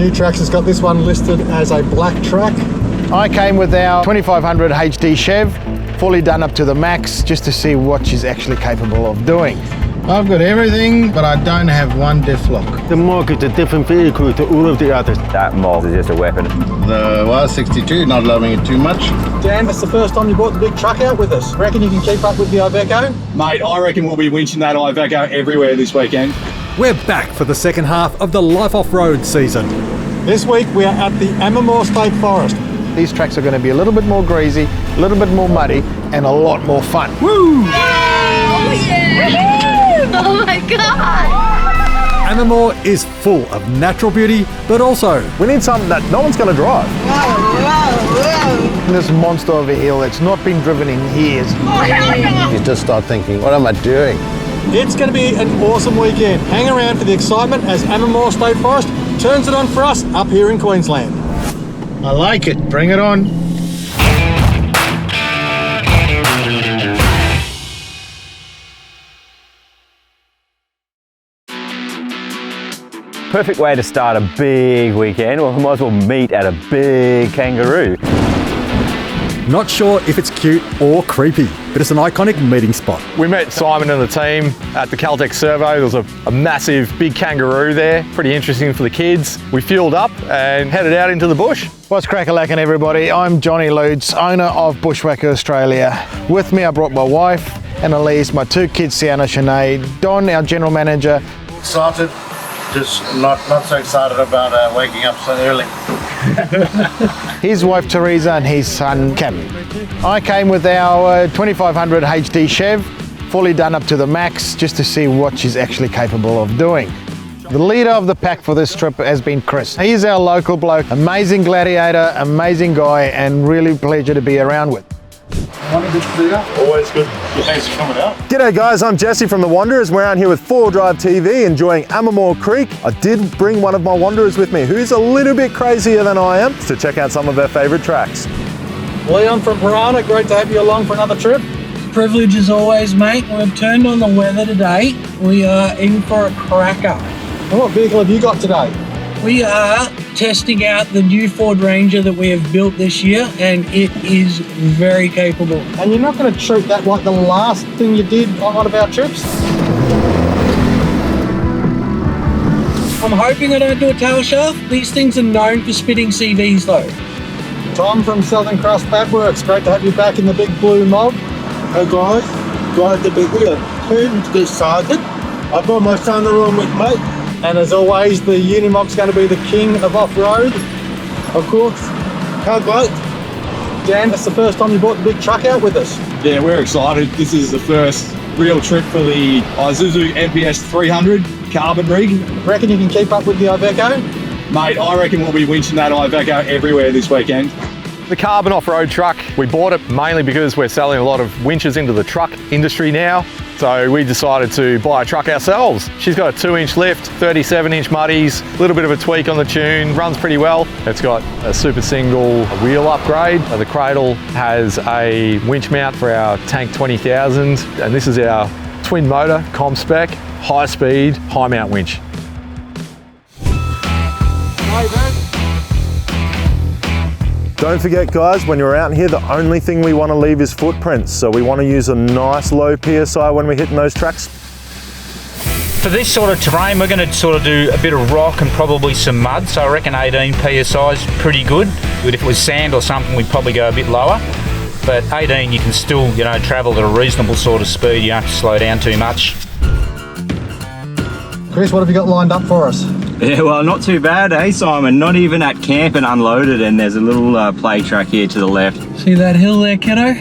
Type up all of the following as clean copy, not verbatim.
New Tracks has got this one listed as a black track. I came with our 2500 HD Chev, fully done up to the max, just to see what she's actually capable of doing. I've got everything, but I don't have one diff lock. The Mog is a different vehicle to all of the others. That Mog is just a weapon. The Y62, not loving it too much. Dan, that's the first time you brought the big truck out with us. Reckon you can keep up with the Iveco? Mate, I reckon we'll be winching that Iveco everywhere this weekend. We're back for the second half of the Life Off-Road season. This week we are at the Amamoor State Forest. These tracks are going to be a little bit more greasy, a little bit more muddy, and a lot more fun. Woo! Oh yeah! Oh my God! Amamoor is full of natural beauty, but also We need something that no one's going to drive. This monster of a hill that's not been driven in years. You just start thinking, what am I doing? It's going to be an awesome weekend. Hang around for the excitement as Amamoor State Forest turns it on for us up here in Queensland. I like it. Bring it on. Perfect way to start a big weekend. Well, we might as well meet at a big kangaroo. not sure if it's cute or creepy, but it's an iconic meeting spot. We met Simon and the team at the Caltech Servo. There was a massive big kangaroo there, pretty interesting for the kids. We fueled up and headed out into the bush. What's crack-a-lackin' everybody? I'm Johnny Lutz, owner of Bushwakka Australia. With me I brought my wife and Elise, my two kids Sienna, Sinead, Don, our general manager. Excited, just not so excited about waking up so early. His wife Teresa and his son Cam. I came with our 2500 HD Chev, fully done up to the max, just to see what she's actually capable of doing. The leader of the pack for this trip has been Chris. He's our local bloke, amazing gladiator, amazing guy, and really a pleasure to be around with. Always good. Thanks for coming out. G'day guys, I'm Jesse from the Wanderers. We're out here with 4Drive TV enjoying Amamoor Creek. I did bring one of my Wanderers with me who's a little bit crazier than I am to check out some of their favourite tracks. Leon from Piranha, great to have you along for another trip. Privilege as always, mate. We've turned on the weather today. We are in for a cracker. And what vehicle have you got today? We are testing out the new Ford Ranger that we have built this year, and it is very capable. And you're not going to treat that like the last thing you did on one of our trips? I'm hoping I don't do a tail shaft. These things are known for spitting CVs though. Tom from Southern Cross Fabworks, great to have you back in the big blue mob. Hey guys, glad to be here. Turn to get started. I brought my son along with me. And as always, the Unimog's going to be the king of off-road. Of course. How great. Dan, that's the first time you brought the big truck out with us. Yeah, we're excited. This is the first real trip for the Isuzu NPS 300 carbon rig. Reckon you can keep up with the Iveco? Mate, I reckon we'll be winching that Iveco everywhere this weekend. The carbon off-road truck, we bought it mainly because we're selling a lot of winches into the truck industry now. So we decided to buy a truck ourselves. She's got a 2-inch lift, 37-inch muddies, a little bit of a tweak on the tune, runs pretty well. It's got a super single wheel upgrade. The cradle has a winch mount for our Tank 20,000, and this is our twin motor, comp spec, high speed, high mount winch. Don't forget guys, when you're out here, the only thing we want to leave is footprints. So we want to use a nice low PSI when we're hitting those tracks. For this sort of terrain, we're going to sort of do a bit of rock and probably some mud. So I reckon 18 PSI is pretty good. But if it was sand or something, we'd probably go a bit lower. But 18, you can still, you know, travel at a reasonable sort of speed. You don't have to slow down too much. Chris, what have you got lined up for us? Yeah, well, not too bad, eh, Simon? Not even at camp and unloaded, and there's a little play track here to the left. See that hill there, kiddo?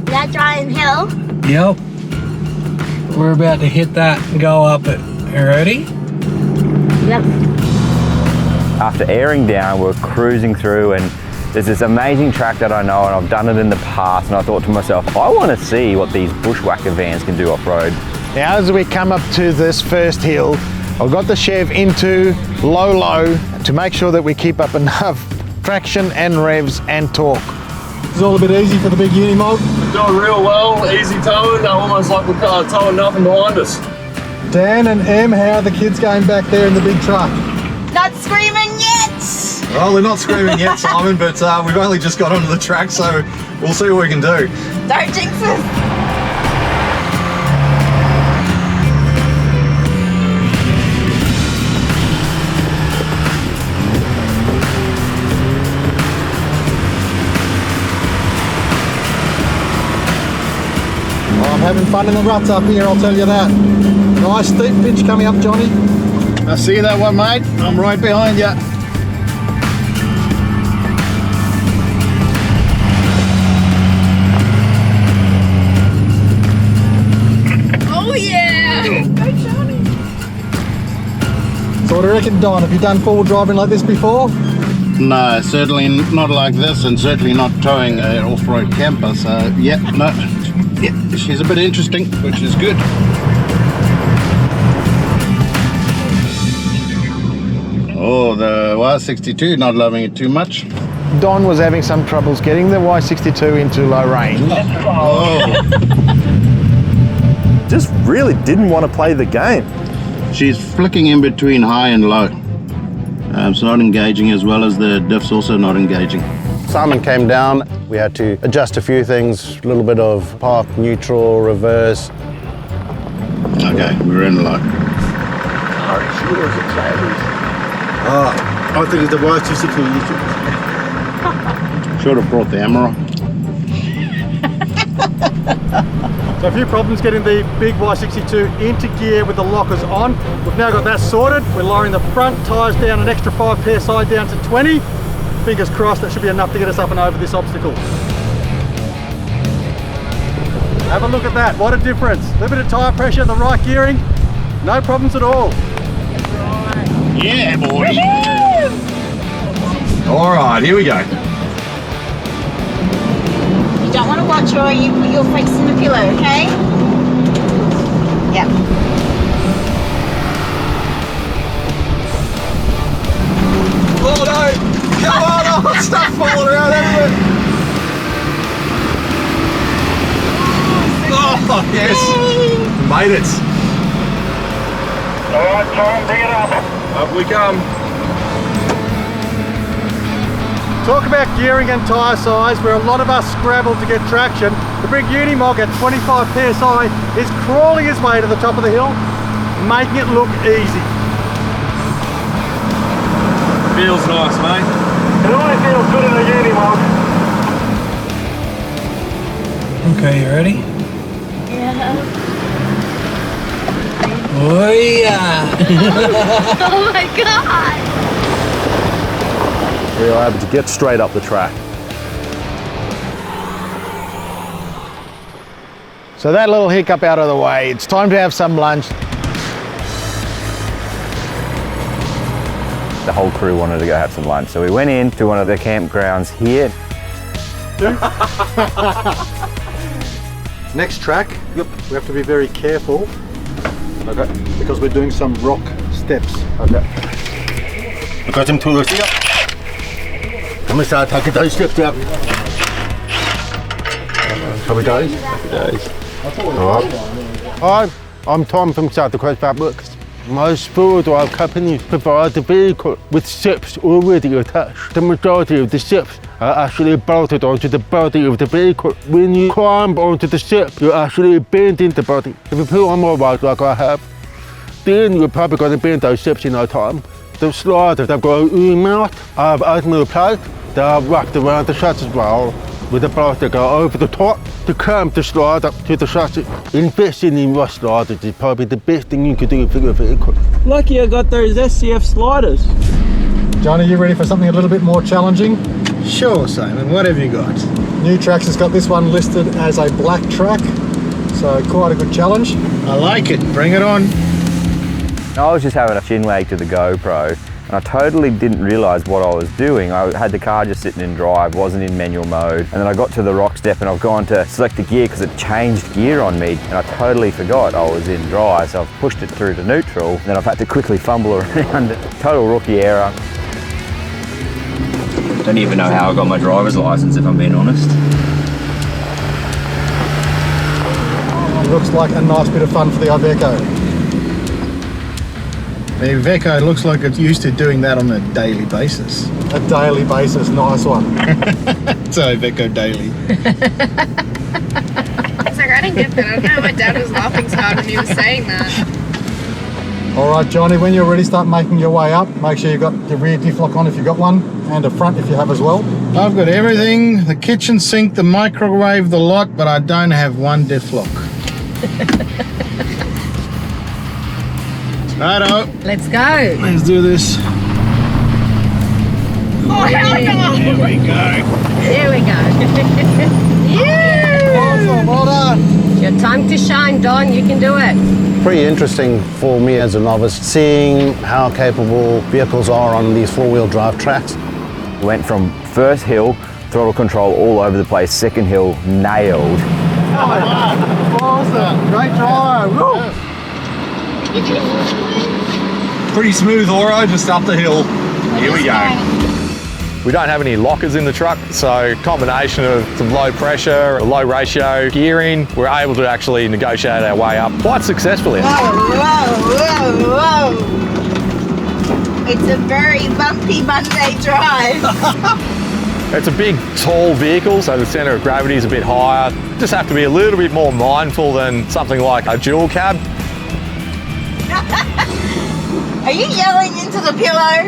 That giant hill? Yep. We're about to hit that and go up it. You ready? Yep. After airing down, we're cruising through, and there's this amazing track that I know, and I've done it in the past, and I thought to myself, I want to see what these Bushwakka vans can do off-road. Now as we come up to this first hill, I've got the Chev into low to make sure that we keep up enough traction and revs and torque. It's all a bit easy for the big Unimog. We're doing real well, easy towing, almost like we're towing nothing behind us. Dan and Em, how are the kids going back there in the big truck? Not screaming Well, they're not screaming yet, Simon, but we've only just got onto the track, so we'll see what we can do. Don't jinx us. I'm having fun in the ruts up here, I'll tell you that. Nice steep pitch coming up, Johnny. I see that one, mate. I'm right behind you. Oh yeah! Go Johnny! So what do you reckon, Don? Have you done four-wheel driving like this before? No, certainly not like this, and certainly not towing an off-road camper. So yeah, no, yeah, she's a bit interesting, which is good. Oh, the Y62, not loving it too much. Don was having some troubles getting the Y62 into low range. Oh. Just really didn't want to play the game. She's flicking in between high and low. It's not engaging, as well as the diff's also not engaging. Simon came down, we had to adjust a few things, a little bit of park, neutral, reverse. Okay, we're in low. I think it's the Y62. Should have brought the Amamoor. So a few problems getting the big Y62 into gear with the lockers on. We've now got that sorted. We're lowering the front tyres down an extra 5 psi down to 20. Fingers crossed that should be enough to get us up and over this obstacle. Have a look at that, what a difference. Limited tyre pressure, the right gearing, no problems at all. Yeah, boy. All right, here we go. You don't want to watch or you put your face in the pillow, okay? Yep. Oh no! Come on! Oh, stuff falling around everywhere! Oh, yes! Made it! Alright, Tom, bring it up. Up we come. Talk about gearing and tyre size, where a lot of us scrabble to get traction. The big Unimog at 25 psi is crawling his way to the top of the hill, making it look easy. Feels nice, mate. It always feels good in the Unimog. Okay, you ready? Yeah. Oh yeah! Oh my god! We are able to get straight up the track. So that little hiccup out of the way, it's time to have some lunch. The whole crew wanted to go have some lunch, so we went in to one of the campgrounds here. Next track, we have to be very careful. Okay. Because we're doing some rock steps. Okay. I got him to the here. I'm going to start taking those steps up. Happy days? Happy days. Alright. Hi, I'm Tom from Southern Cross Fabworks. Most four-wheel drive companies provide the vehicle with steps already attached. The majority of the steps are actually bolted onto the body of the vehicle. When you climb onto the step, you're actually bending the body. If you put on more weight like I have, then you're probably going to bend those steps in no time. The sliders, they've got a mount. I have oatmeal plate. They are wrapped around the chassis as well, with a blade that go over the top to clamp the slider to the chassis. Investing in rust sliders is probably the best thing you could do for your vehicle. Lucky I got those SCF sliders. Johnny, you ready for something a little bit more challenging? Sure, Simon, what have you got? New Tracks has got this one listed as a black track, so quite a good challenge. I like it, bring it on. I was just having a chin wag to the GoPro, and I totally didn't realise what I was doing. I had the car just sitting in drive, wasn't in manual mode, and then I got to the rock step and I've gone to select the gear because it changed gear on me, and I totally forgot I was in drive, so I've pushed it through to neutral, and then I've had to quickly fumble around. Total rookie error. Don't even know how I got my driver's licence, if I'm being honest. Looks like a nice bit of fun for the Iveco. The Iveco looks like it's used to doing that on a daily basis. A daily basis, nice one. So Iveco daily. It's like, I didn't get that. I don't know why Dad was laughing so hard when he was saying that. All right, Johnny, when you're ready, start making your way up. Make sure you've got the rear diff lock on if you've got one, and a front if you have as well. I've got everything, the kitchen sink, the microwave, the lot, but I don't have one diff lock. Righto. Let's go. Let's do this. Oh, hell no. Here we go. Here we go. Awesome, well done. It's your time to shine, Don. You can do it. Pretty interesting for me as a novice, seeing how capable vehicles are on these four-wheel drive tracks. Went from first hill, throttle control all over the place, second hill, nailed. Awesome, great drive. Woo. Pretty smooth Oro, just up the hill. Here we go. We don't have any lockers in the truck, so combination of some low pressure, low ratio gearing, we're able to actually negotiate our way up quite successfully. Whoa, whoa, whoa, whoa. It's a very bumpy Monday drive. It's a big, tall vehicle, so the centre of gravity is a bit higher. Just have to be a little bit more mindful than something like a dual cab. Are you yelling into the pillow?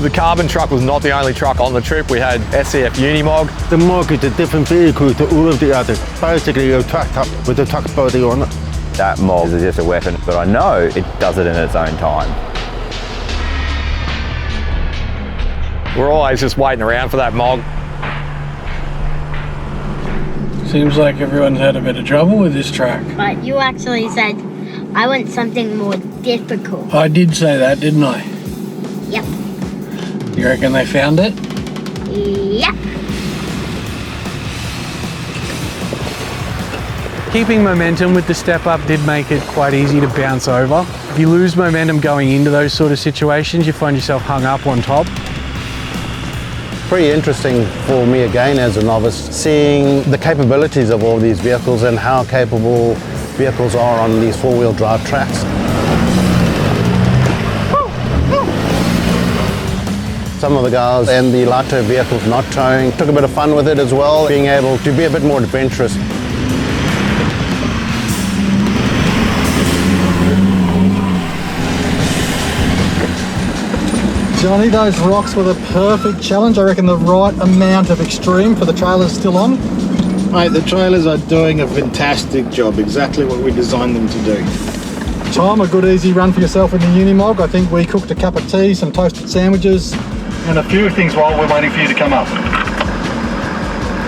The carbon truck was not the only truck on the trip. We had SCF Unimog. The Mog is a different vehicle to all of the others. Basically a tracked up with a truck body on it. That Mog is just a weapon, but I know it does it in its own time. We're always just waiting around for that Mog. Seems like everyone's had a bit of trouble with this track. But you actually said, I want something more difficult. I did say that, didn't I? Yep. You reckon they found it? Yep. Keeping momentum with the step up did make it quite easy to bounce over. If you lose momentum going into those sort of situations, you find yourself hung up on top. Pretty interesting for me again as a novice, seeing the capabilities of all these vehicles and how capable vehicles are on these four-wheel drive tracks. Some of the guys and the lighter vehicles not towing took a bit of fun with it as well, being able to be a bit more adventurous. Johnny, those rocks were the perfect challenge. I reckon the right amount of extreme for the trailers still on. Mate, the trailers are doing a fantastic job, exactly what we designed them to do. Tom, a good easy run for yourself in the Unimog. I think we cooked a cup of tea, some toasted sandwiches, and a few things while we're waiting for you to come up.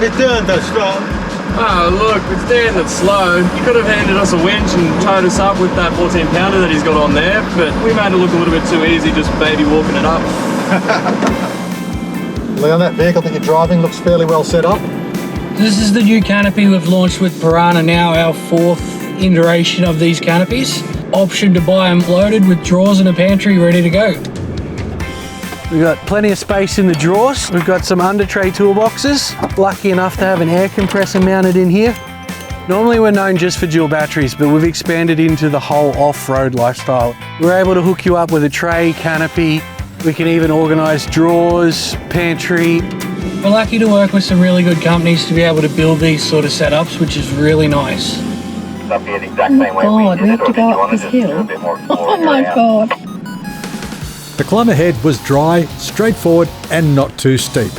It's doing that slow. Oh, look, it's doing that slow. You could have handed us a winch and towed us up with that 14-pounder that he's got on there, but we made it look a little bit too easy just baby walking it up. Leon, that vehicle that you're driving looks fairly well set up. This is the new canopy we've launched with Piranha now, our 4th iteration of these canopies. Option to buy them loaded with drawers and a pantry ready to go. We've got plenty of space in the drawers. We've got some under tray toolboxes. Lucky enough to have an air compressor mounted in here. Normally we're known just for dual batteries, but we've expanded into the whole off-road lifestyle. We're able to hook you up with a tray, canopy. We can even organise drawers, pantry. We're lucky to work with some really good companies to be able to build these sort of setups, which is really nice. Oh my God, we have to go up this hill. Oh my God. The climb ahead was dry, straightforward and not too steep,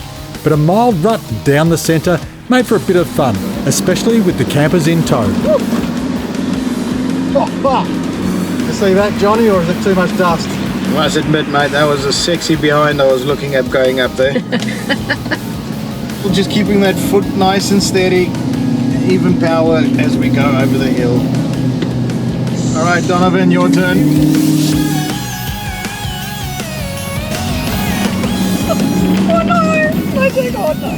but a mild rut down the centre made for a bit of fun, especially with the campers in tow. You see that, Johnny, or is it too much dust? I must admit, mate, that was a sexy behind I was looking at going up there. Just keeping that foot nice and steady, even power as we go over the hill. All right, Donovan, your turn. Oh no! I think, oh no.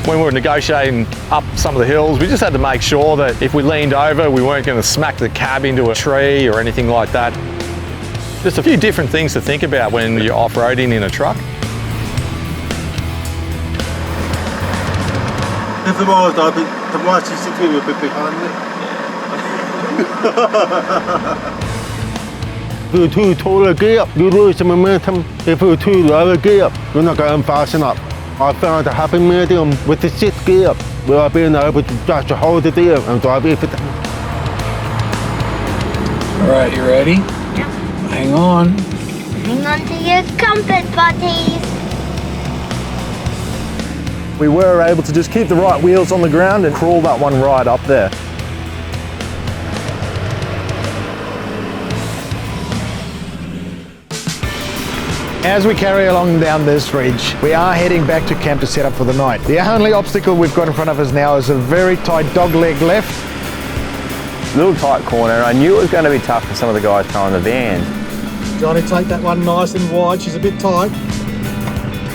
When we were negotiating up some of the hills, we just had to make sure that if we leaned over, we weren't going to smack the cab into a tree or anything like that. Just a few different things to think about when you're off-roading in a truck. otherwise the white 62 would be behind me. If you're too taller gear, you lose the momentum. If you're too lower gear, you're not going fast enough. I found a happy medium with the 6th gear, where I've been able to just hold the gear and drive everything. Alright, you ready? Yep. Hang on. Hang on to your comfort buddies. We were able to just keep the right wheels on the ground and crawl that one right up there. As we carry along down this ridge, we are heading back to camp to set up for the night. The only obstacle we've got in front of us now is a very tight dogleg left. Little tight corner. I knew it was going to be tough for some of the guys towing the van. Johnny, take that one nice and wide. She's a bit tight.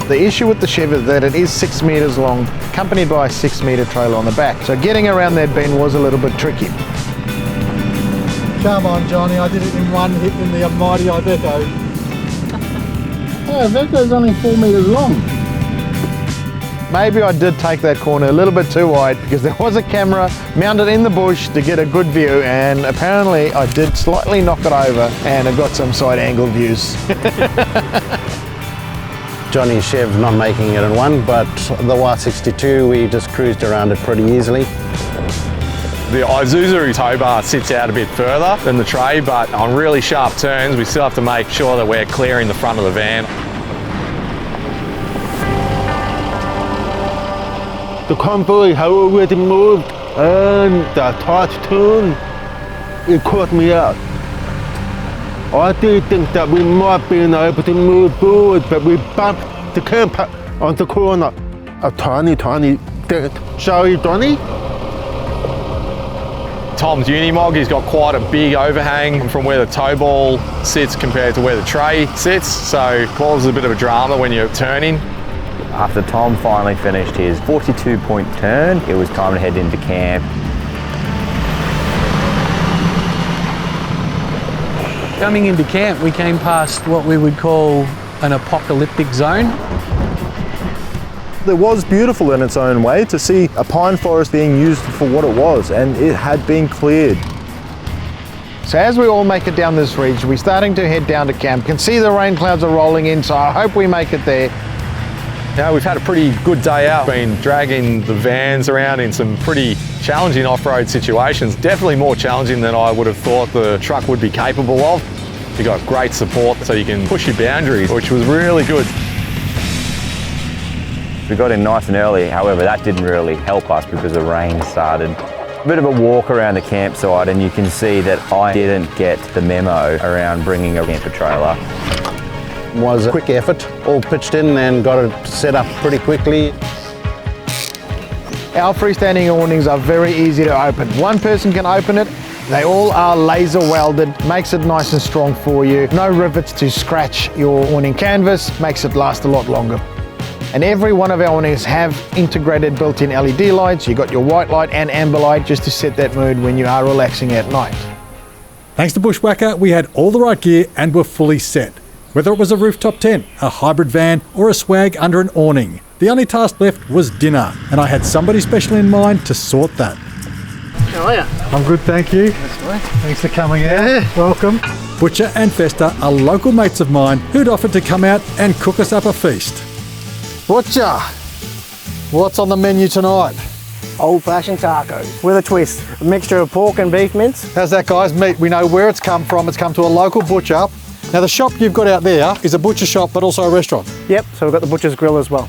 The issue with the Chevy is that it is 6 metres long, accompanied by a 6 metre trailer on the back. So getting around that bend was a little bit tricky. Come on, Johnny. I did it in one hit in the mighty Iveco. Yeah, Iveco's only 4 metres long. Maybe I did take that corner a little bit too wide because there was a camera mounted in the bush to get a good view, and apparently I did slightly knock it over and I got some side angle views. Johnny Chev not making it in one, but the Y62 we just cruised around it pretty easily. The Isuzu tow bar sits out a bit further than the tray, but on really sharp turns we still have to make sure that we're clearing the front of the van. The convoy had already moved and the tight turn, it caught me out. I did think that we might be able to move forward, but we bumped the camper on the corner. A tiny dent. Sorry, Donny? Tom's Unimog, he's got quite a big overhang from where the tow ball sits compared to where the tray sits, so it causes a bit of a drama when you're turning. After Tom finally finished his 42-point turn, it was time to head into camp. Coming into camp, we came past what we would call an apocalyptic zone. It was beautiful in its own way to see a pine forest being used for what it was, and it had been cleared. So as we all make it down this ridge, we're starting to head down to camp. You can see the rain clouds are rolling in, so I hope we make it there. Yeah, we've had a pretty good day out. Been dragging the vans around in some pretty challenging off-road situations. Definitely more challenging than I would have thought the truck would be capable of. You've got great support so you can push your boundaries, which was really good. We got in nice and early, however that didn't really help us because the rain started. A bit of a walk around the campsite and you can see that I didn't get the memo around bringing a camper trailer. It was a quick effort, all pitched in and got it set up pretty quickly. Our freestanding awnings are very easy to open. One person can open it. They all are laser welded, makes it nice and strong for you. No rivets to scratch your awning canvas, makes it last a lot longer. And every one of our awnings have integrated built-in LED lights. You got your white light and amber light just to set that mood when you are relaxing at night. Thanks to Bushwakka, we had all the right gear and were fully set. Whether it was a rooftop tent, a hybrid van, or a swag under an awning, the only task left was dinner, and I had somebody special in mind to sort that. How are you? I'm good, thank you. That's right. Thanks for coming out. Welcome. Butcher and Fester are local mates of mine who'd offered to come out and cook us up a feast. Butcher, what's on the menu tonight? Old-fashioned tacos with a twist. A mixture of pork and beef mince. How's that, guys? Meat. We know where it's come from. It's come to a local butcher. Now, the shop you've got out there is a butcher shop, but also a restaurant. Yep, so we've got the butcher's grill as well.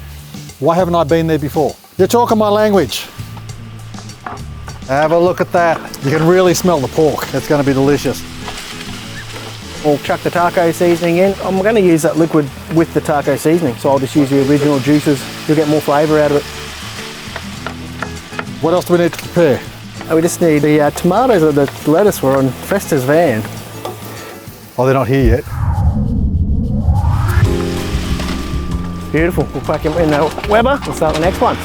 Why haven't I been there before? You're talking my language. Have a look at that. You can really smell the pork. It's going to be delicious. We'll chuck the taco seasoning in. I'm going to use that liquid with the taco seasoning, so I'll just use the original juices. You'll get more flavour out of it. What else do we need to prepare? We just need the tomatoes or the lettuce were on Fester's van. Oh, they're not here yet. Beautiful. We'll pack them in the Weber. We'll start the next one.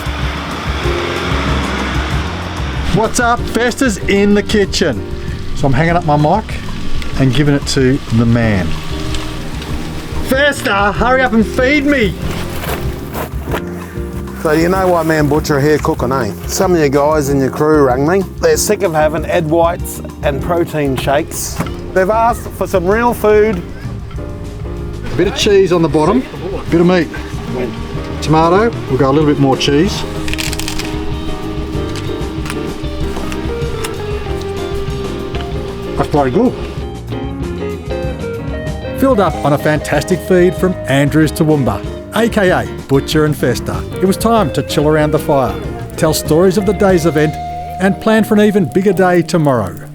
What's up? Fester's in the kitchen. So I'm hanging up my mic and giving it to the man. Fester, hurry up and feed me. So you know why me and Butcher are here cooking, eh? Some of you guys in your crew rang me. They're sick of having egg whites and protein shakes. They've asked for some real food. A bit of cheese on the bottom, a bit of meat. Tomato, we'll go a little bit more cheese. That's bloody good. Filled up on a fantastic feed from Andrews Toowoomba, aka Butcher and Fester. It was time to chill around the fire, tell stories of the day's event, and plan for an even bigger day tomorrow.